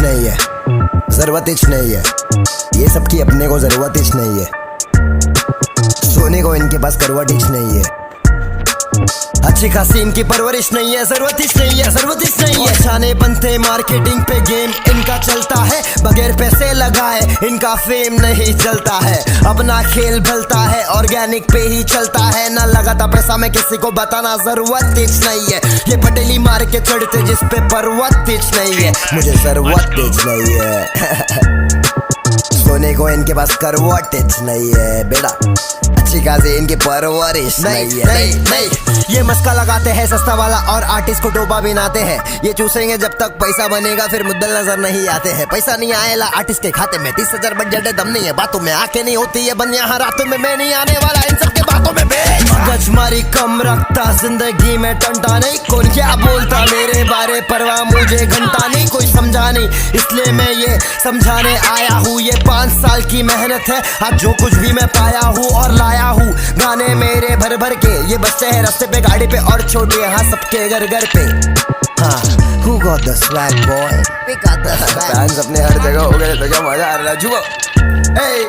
नहीं है, जरूरत ही नहीं है, ये सब की अपने को जरूरत ही नहीं है। सोने को इनके पास करवट ही नहीं है, अच्छी खासी इनकी परवरिश नहीं है, जरूरत ही नहीं है, जरूरत ही नहीं है। छाने बनते मार्केटिंग पे गेम इनका चलता है, बगैर पैसे लगाए इनका फेम नहीं चलता है। अपना खेल भलता है, ऑर्गेनिक पे ही चलता है, ना लगाता पैसा में किसी को बताना जरूरत ही नहीं है। ये पटेली मार के चढ़ते जिस पे पर्वत ही नहीं है, मुझे जरूरत ही नहीं है। सोने को इनके पास करवट नहीं है बेटा, अच्छी खासी इनकी परवरिश नहीं है। नहीं ये मस्का लगाते हैं सस्ता वाला और आर्टिस्ट को डोबा बिनाते हैं। ये चूसेंगे जब तक पैसा बनेगा, फिर मुद्दल नजर नहीं आते हैं। पैसा नहीं आएला आर्टिस्ट के खाते में, 30,000 बजट है, दम नहीं है बातों में, आके नहीं होती है बन यहाँ रातों में। मैं नहीं आने वाला इन सबके बातों में, मगज मारी कम रखता, जिंदगी में टंटा नहीं। कौन क्या बोलता मेरे बारे परवाह मुझे घंटा नहीं, कोई समझा नहीं, इसलिए मैं ये समझाने आया हूँ। ये 5 साल की मेहनत है, आज जो कुछ भी मैं पाया हूँ और लाया हूँ। गाने मेरे भर भर के ये बसते हैं रास्ते पे, गाड़ी पे और छोटे यहाँ सबके घर घर पे। हाँ, who got the swag boy? We got the swag. Fans अपने हर जगह हो गए तो क्या मजा आ रहा है जुबो।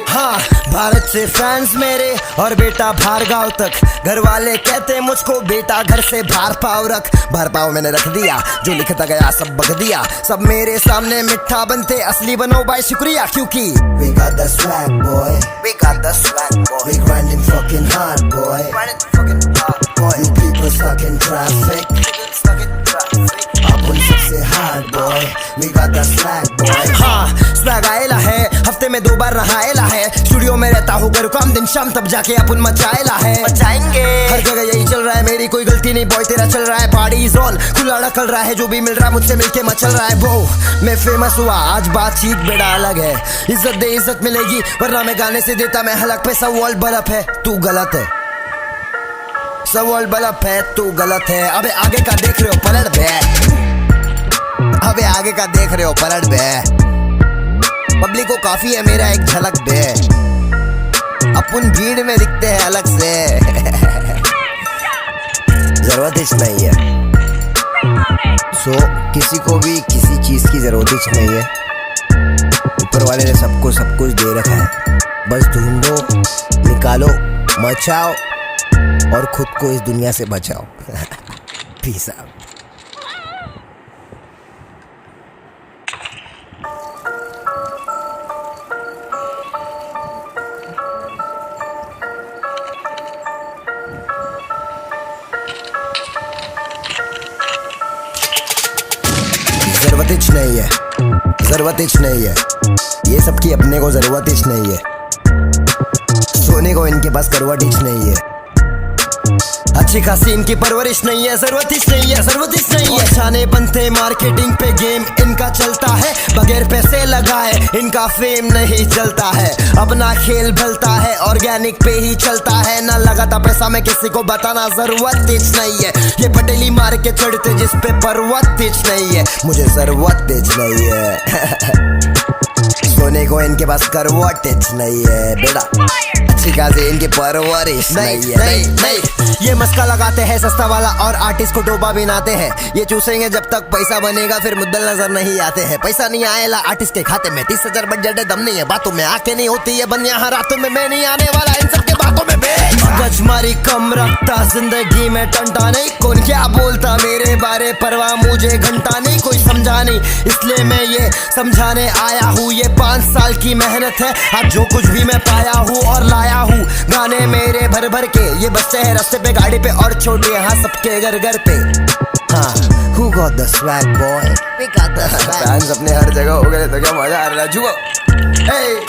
हाँ, भारत से फैंस मेरे और बेटा बाहर गाँव तक। घर वाले कहते मुझको बेटा घर से बाहर पाव रख। बाहर पाव मैंने रख दिया, जो लिखता गया सब बग दिया। सब मेरे सामने मिठा बनते, असली बनो भाई शुक्रिया, क्योंकि we got the swag boy, we got the swag boy, we grinding fucking hard boy, grinding fucking hard boy, you people stuck in traffic, stuck in traffic, अब उन सबसे hard boy, we got the swag boy। हाँ, swag आएला है, हफ्ते में 2 बार नहाएला है। Studio में रहता हूँ, करूँ काम दिन शाम, तब जाके अपन मचाएला है। मचाएंगे हर जगह यही चल रहा है, मेरी कोई गलती नहीं बॉय, तेरा चल रहा है पार्टी जोन। खुला ढकल रहा है, जो भी मिल रहा है मुझसे मिलके मचल रहा है। वो मैं फेमस हुआ, आज बातचीत बेड़ा अलग है। इज्जत दे इज्जत मिलेगी, वरना मैं गाने से देता मैं हलक पे। सब वर्ल्ड बल्ब है, तू गलत है, सब वर्ल्ड बल्ब है, तू गलत है। अबे आगे का देख रहे हो पलट बे, अबे आगे का देख रहे हो पलट बे। पब्लिक को काफी है मेरा एक झलक बे, अपन भीड़ में दिखते हैं अलग से। जरूरत ही नहीं है, किसी को भी किसी चीज की जरूरत ही नहीं है। ऊपर वाले ने सबको सब कुछ दे रखा है, बस ढूंढो, निकालो, मचाओ और खुद को इस दुनिया से बचाओ। Peace out. जरूरत ही नहीं है, जरूरत ही नहीं है, ये सब की अपने को जरूरत ही नहीं है। सोने को इनके पास करवट ही नहीं है, अच्छी खासी इनकी परवरिश नहीं है, जरूरत ही नहीं है, जरूरत ही नहीं है। छाने बनते मार्केटिंग पे गेम इनका चलता है, बगैर पैसे लगाए इनका फेम नहीं चलता है। अपना खेल भलता है, ऑर्गेनिक पे ही चलता है, ना लगाता पैसा में किसी को बताना जरूरत ही नहीं है। ये पटेली मार के चढ़ते जिस पे पर्वत ही नहीं है, मुझे जरूरत ही नहीं है। सोने को इनके पास करवट नहीं है बेटा, अच्छी खासी इनकी परवरिश नहीं है। नहीं ये मस्का लगाते हैं सस्ता वाला और आर्टिस्ट को डोबा बिनाते हैं। ये चूसेंगे जब तक पैसा बनेगा, फिर मुद्दल नजर नहीं आते हैं। पैसा नहीं आएला आर्टिस्ट के खाते में, 30,000 बजट है, दम नहीं है बातों में, आके नहीं होती है बन यहाँ रातों में। मैं नहीं आने वाला इन सबके बातों में, मगज मारी कम रखता, जिंदगी में टंटा नहीं। कौन क्या बोलता मेरे बारे परवाह मुझे घंटा नहीं, कोई समझा नहीं, इसलिए मैं ये समझाने आया हूँ। ये 5 साल की मेहनत है, आज जो कुछ भी मैं पाया हूँ और लाया हूँ। गाने मेरे भर भर के ये बसते हैं रास्ते पे, गाड़ी पे और छोटे यहाँ सबके घर घर पे। हाँ, who got the swag boy? We got the swag. Fans अपने हर जगह हो गए तो क्या मजा आ रहा है जुबो।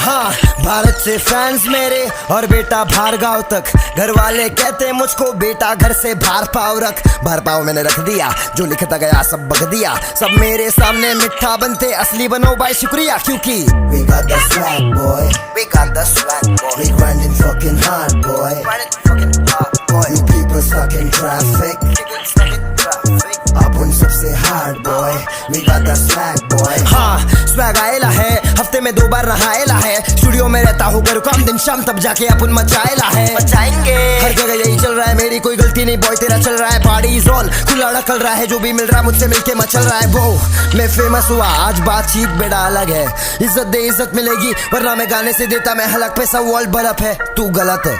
हाँ, भारत से फैंस मेरे और बेटा बाहर गाँव तक। घर वाले कहते मुझको बेटा घर से बाहर पाव रख। बाहर पाव मैंने रख दिया, जो लिखता गया सब बग दिया। सब मेरे सामने मिठा बनते, असली बनो भाई शुक्रिया, क्योंकि we got the swag boy, we got the swag boy, we grinding fucking hard boy, grinding fucking hard boy, you people stuck in traffic, stuck in traffic, अब उन सबसे hard boy, we got the swag boy। हाँ, swag आएला है, हफ्ते में 2 बार नहाएला है। Studio में रहता हूँ घर काम दिन शाम, तब जाके अपन मचाएला है, मचाएंगे। हर जगह यही चल रहा है, मेरी कोई गलती नहीं बॉय, तेरा चल रहा है पार्टी जोन, खुला ढकल रहा है, जो भी मिल रहा है मुझसे मिलके मचल रहा है। वो मैं फेमस हुआ, आज बातचीत बेड़ा अलग है, इज्जत दे इज्जत मिलेगी, वरना मैं गाने से देता मैं हलक पे। सब वर्ल्ड बल्ब है, तू गलत है,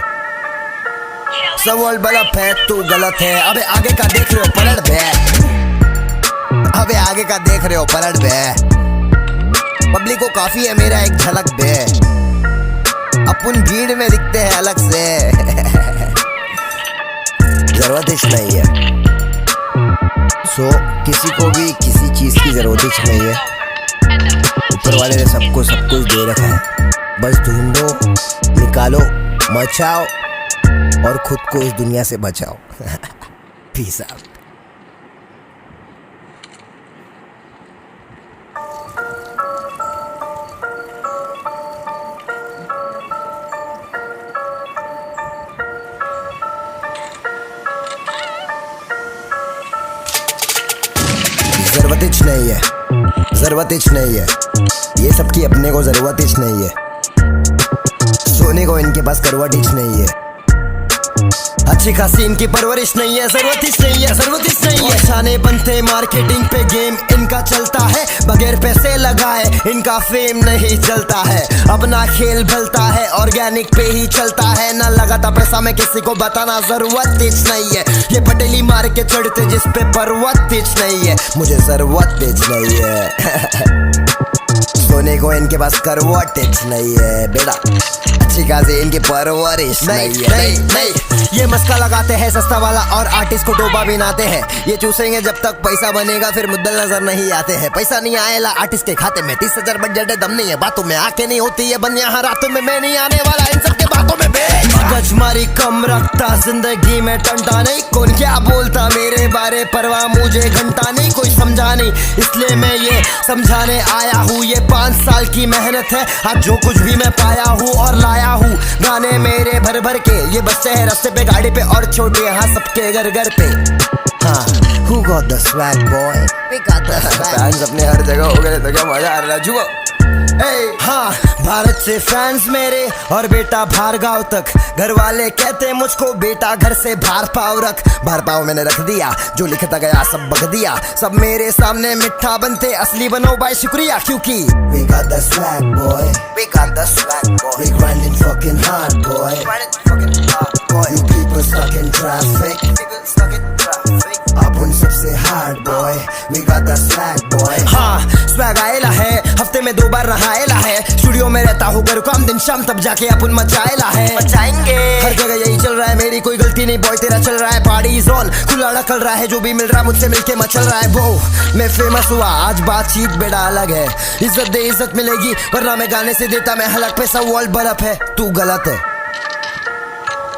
सब वर्ल्ड बल्ब है, तू गलत है। अबे आगे का देख रहे हो पलट बे, अबे आगे का देख रहे हो पलट बे, पब्लिक को काफी है मेरा एक झलक बे, अपन भीड़ में दिखते हैं अलग से। जरूरत ही नहीं है, किसी को भी किसी चीज की जरूरत ही नहीं है, ऊपर वाले ने सबको सब कुछ दे रखा है, बस ढूंढो, निकालो, मचाओ और खुद को इस दुनिया से बचाओ। Peace out. जरूरत ही नहीं है, जरूरत ही नहीं है, ये सबकी अपने को जरूरत ही नहीं है, सोने को इनके पास करवट ही नहीं है, अच्छी खासी इनकी परवरिश नहीं है, जरूरत ही नहीं है, जरूरत ही नहीं है। छाने बनते मार्केटिंग पे गेम इनका चलता है, बगैर पैसे लगाए इनका फेम नहीं चलता है, अपना खेल भलता है, ऑर्गेनिक पे ही चलता है, ना लगाता पैसा मैं किसी को बताना जरूरत ही नहीं है, ये पटेली मार के चढ़ते जिस पे पर्वत ही नहीं है, मुझे जरूरत ही नहीं है। सोने को इनके पास करवट नहीं है बेटा, अच्छी खासी इनकी परवरिश नहीं है। नहीं, ये मस्का लगाते हैं सस्ता वाला और आर्टिस्ट को डोबा बिनाते हैं, ये चूसेंगे जब तक पैसा बनेगा, फिर मुद्दल नजर नहीं आते हैं, पैसा नहीं आएला आर्टिस्ट के खाते में, 30,000 बजट है, दम नहीं है बातों में, आके नहीं होती है बन यहाँ रातों में, मैं नहीं आने वाला इन सबके बातों में। मगज मारी कम रखता, जिंदगी में टंटा नहीं, कौन क्या बोलता मेरे बारे परवाह मुझे घंटा नहीं, कोई समझा नहीं, इसलिए मैं ये समझाने आया हूँ, ये 5 साल की मेहनत है, आज जो कुछ भी मैं पाया हूँ और लाया हूँ, गाने मेरे भर भर के, ये बच्चे हैं रास्ते पे गाड़ी पे और छोटे यहाँ सबके घर घर पे। हाँ, who got the swag boy? We got the swag. Fans अपने हर जगह हो गए तो क्या मजा आ रहा है जुआ। हाँ, भारत से फैंस मेरे और बेटा बाहर गाँव तक, घर वाले कहते मुझको बेटा घर से बाहर पाव रख, बाहर पाव मैंने रख दिया, जो लिखता गया सब बक दिया, सब मेरे सामने मिठा बनते, असली बनो भाई शुक्रिया, क्योंकि we got the swag boy, we got the swag boy, we grinding fucking hard boy, you people stuck in traffic, अपन सबसे hard boy, we got the swag boy। हाँ, स्वैग आएला है, हफ्ते में 2 बार नहाएला है, स्टूडियो में रहता हूँ घर काम दिन शाम, तब जाके अपन मचाएला है, मचाएंगे। हर जगह यही चल रहा है, मेरी कोई गलती नहीं बॉय, तेरा चल रहा है पार्टी जोन, खुला ढकल रहा है, जो भी मिल रहा है मुझसे मिलके मचल रहा है। वो मैं फेमस हुआ, आज बातचीत बेड़ा अलग है, इज्जत दे इज्जत मिलेगी, वरना मैं गाने से देता मैं हलक पे। सब वर्ल्ड बल्ब है, तू गलत है,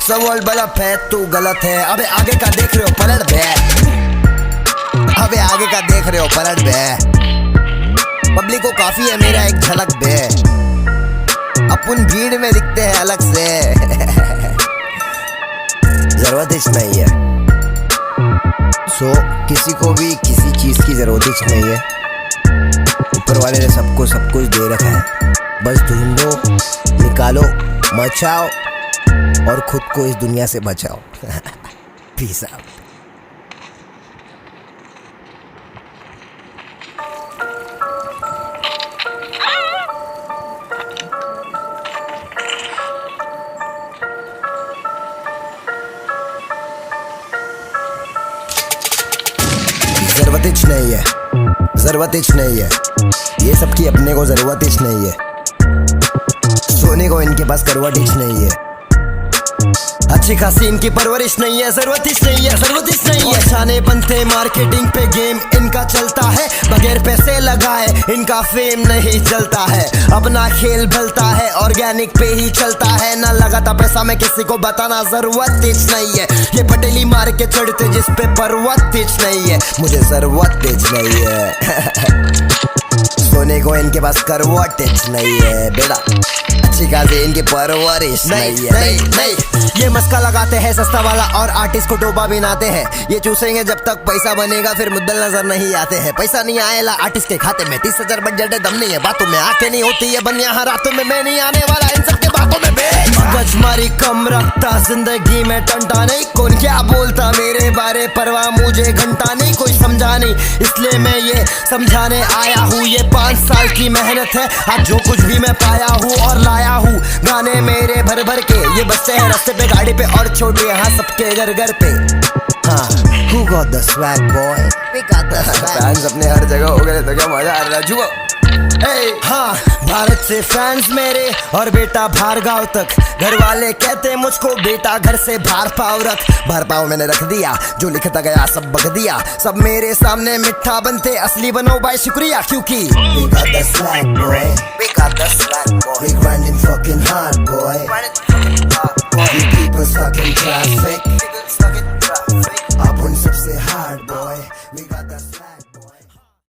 सब वर्ल्ड बल्ब है, तू गलत है। अबे आगे का देख रहे हो पलट बे, अबे आगे का देख रहे हो पलट बे, पब्लिक को काफी है मेरा एक झलक बे, अपन भीड़ में दिखते हैं अलग से। जरूरत ही नहीं है, किसी को भी किसी चीज की जरूरत ही नहीं है, ऊपर वाले ने सबको सब कुछ दे रखा है, बस ढूंढो, निकालो, मचाओ और खुद को इस दुनिया से बचाओ। Peace out. जरूरत ही नहीं है, जरूरत ही नहीं है, ये सबकी अपने को जरूरत ही नहीं है, सोने को इनके पास करवट ही नहीं है, अच्छी खासी इनकी परवरिश नहीं है, जरूरत ही नहीं है, जरूरत ही नहीं है। छाने बनते मार्केटिंग पे गेम इनका चलता है, बगैर पैसे लगाए इनका फेम नहीं चलता है, अपना खेल भलता है, ऑर्गेनिक पे ही चलता है, ना लगाता पैसा मैं किसी को बताना जरूरत ही नहीं है, ये पटेली मार के चढ़ते जिस पे पर्वत ही नहीं है, मुझे जरूरत ही नहीं है। सोने को इनके पास करवट ही नहीं है बेटा। अच्छी खासी इनकी परवरिश नहीं है। नहीं ये मस्का लगाते हैं सस्ता वाला और आर्टिस्ट को डोबा बनाते हैं। ये चूसेंगे जब तक पैसा बनेगा, फिर मुद्दल नजर नहीं आते हैं। पैसा नहीं आएला आर्टिस्ट के खाते में, 30,000 बजट है, दम नहीं है बातों में, आके नहीं होती है बन यहाँ रातों में। मैं नहीं आने वाला इन सबके बातों में। गजमारी कम रखता जिंदगी में टंटा नहीं, कौन क्या बोलता मेरे बारे परवाह मुझे घंटा नहीं। कोई समझा नहीं इसलिए मैं ये समझाने आया हूँ। ये 5 साल की मेहनत है आज जो कुछ भी मैं पाया हूँ और लाया हूँ। गाने मेरे भर भर के ये बच्चे हैं रास्ते पे गाड़ी पे और छोटे यहाँ सबके घर घर पे। हाँ who got the swag boy? We got the swag. Fans अपने हर जगह हो गए तो क्या मजा आ रहा जुआ। हाँ भारत से फैंस मेरे और बेटा भार्गव तक। घर वाले कहते मुझको बेटा घर से बाहर पाव रख। बाहर पाव मैंने रख दिया, जो लिखता गया सब बक दिया। सब मेरे सामने मिठा बनते, असली बनो भाई शुक्रिया क्योंकि we got the swag boy, we got the swag boy, we grinding fucking hard boy, we people stuck in traffic, up on सबसे hard boy, we got the swag.